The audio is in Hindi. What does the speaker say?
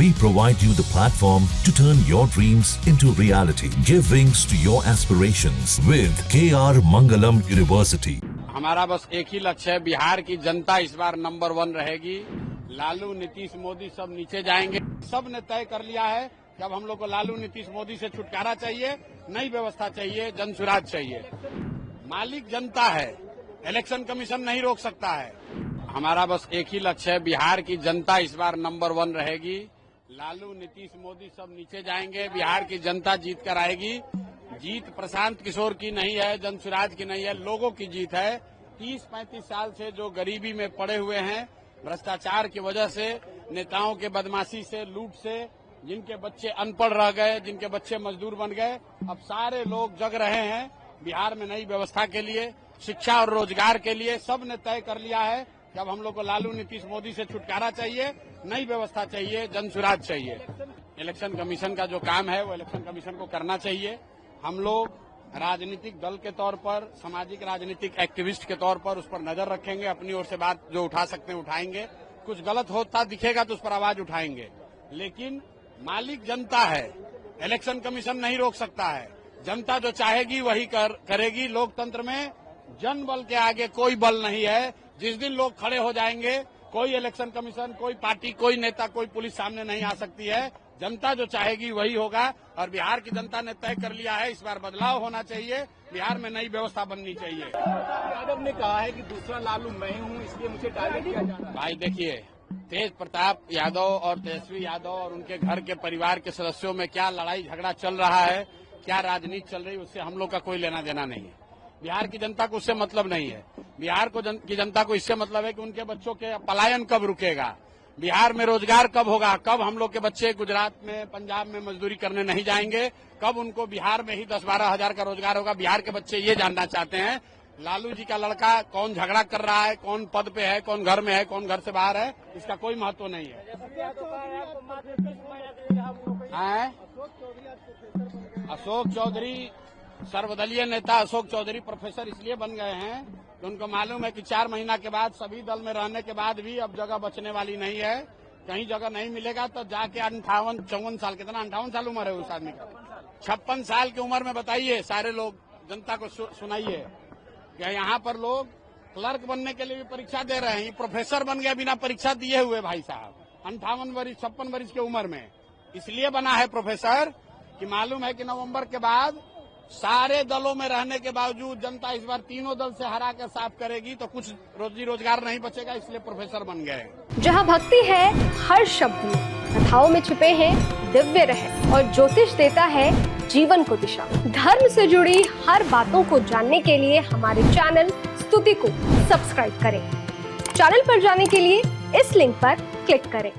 We provide you the platform to turn your dreams into reality. Give wings to your aspirations with KR Mangalam University. हमारा बस एक ही लक्ष्य है, बिहार की जनता इस बार नंबर 1 रहेगी। लालू, नीतीश, मोदी सब नीचे जाएंगे। सब ने तय कर लिया है कि अब हम लोग को लालू, नीतीश, मोदी से छुटकारा चाहिए, नई व्यवस्था चाहिए, जनसुराज चाहिए। मालिक जनता है, इलेक्शन कमीशन नहीं रोक सकता है। हमारा बस एक ही लक्ष्य है, बिहार की जनता इस बार नंबर 1 रहेगी। लालू, नीतीश, मोदी सब नीचे जाएंगे, बिहार की जनता जीत कर आएगी। जीत प्रशांत किशोर की नहीं है, जनसुराज की नहीं है, लोगों की जीत है। 30-35 साल से जो गरीबी में पड़े हुए हैं, भ्रष्टाचार की वजह से, नेताओं के बदमाशी से, लूट से, जिनके बच्चे अनपढ़ रह गए, जिनके बच्चे मजदूर बन गए, अब सारे लोग जग रहे हैं बिहार में नई व्यवस्था के लिए, शिक्षा और रोजगार के लिए। सब ने तय कर लिया है कि अब हम लोग को लालू, नीतीश, मोदी से छुटकारा चाहिए, नई व्यवस्था चाहिए, जनसुराज चाहिए। इलेक्शन कमीशन का जो काम है वो इलेक्शन कमीशन को करना चाहिए। हम लोग राजनीतिक दल के तौर पर, सामाजिक राजनीतिक एक्टिविस्ट के तौर पर उस पर नजर रखेंगे, अपनी ओर से बात जो उठा सकते हैं उठाएंगे, कुछ गलत होता दिखेगा तो उस पर आवाज उठाएंगे। लेकिन मालिक जनता है, इलेक्शन कमीशन नहीं रोक सकता है। जनता जो चाहेगी वही करेगी। लोकतंत्र में जन बल के आगे कोई बल नहीं है। जिस दिन लोग खड़े हो जाएंगे, कोई इलेक्शन कमीशन, कोई पार्टी, कोई नेता, कोई पुलिस सामने नहीं आ सकती है। जनता जो चाहेगी वही होगा और बिहार की जनता ने तय कर लिया है, इस बार बदलाव होना चाहिए, बिहार में नई व्यवस्था बननी चाहिए। यादव ने कहा है कि दूसरा लालू मैं हूं, इसलिए मुझे टारगेट किया जा रहा है। भाई देखिए, तेज प्रताप यादव और तेजस्वी यादव और उनके घर के परिवार के सदस्यों में क्या लड़ाई झगड़ा चल रहा है, क्या राजनीति चल रही है, उससे हम लोग का कोई लेना देना नहीं है। बिहार की जनता को उससे मतलब नहीं है। बिहार की जनता को इससे मतलब है कि उनके बच्चों के पलायन कब रुकेगा, बिहार में रोजगार कब होगा, कब हम लोग के बच्चे गुजरात में, पंजाब में मजदूरी करने नहीं जाएंगे, कब उनको बिहार में ही 10-12 हजार का रोजगार होगा। बिहार के बच्चे ये जानना चाहते हैं। लालू जी का लड़का कौन झगड़ा कर रहा है, कौन पद पे है, कौन घर में है, कौन घर से बाहर है, इसका कोई महत्व नहीं है। अशोक चौधरी, सर्वदलीय नेता अशोक चौधरी प्रोफेसर इसलिए बन गए हैं कि उनको मालूम है कि 4 महीना के बाद, सभी दल में रहने के बाद भी अब जगह बचने वाली नहीं है। कहीं जगह नहीं मिलेगा तो जाके 58-54 साल, कितना 58 साल उम्र है उस आदमी का, 56 साल की उम्र में बताइए, सारे लोग जनता को सुनाइए कि यहाँ पर लोग क्लर्क बनने के लिए भी परीक्षा दे रहे हैं। ये प्रोफेसर बन गया बिना परीक्षा दिए हुए भाई साहब, 58 वर्ष 56 वर्ष की उम्र में। इसलिए बना है प्रोफेसर कि मालूम है कि नवंबर के बाद सारे दलों में रहने के बावजूद जनता इस बार तीनों दल से हरा कर साफ करेगी तो कुछ रोजी रोजगार नहीं बचेगा, इसलिए प्रोफेसर बन गए। जहां भक्ति है हर शब्द में, कथाओं में छुपे हैं दिव्य रहस्य और ज्योतिष देता है जीवन को दिशा। धर्म से जुड़ी हर बातों को जानने के लिए हमारे चैनल स्तुति को सब्सक्राइब करें। चैनल पर जाने के लिए इस लिंक पर क्लिक करें।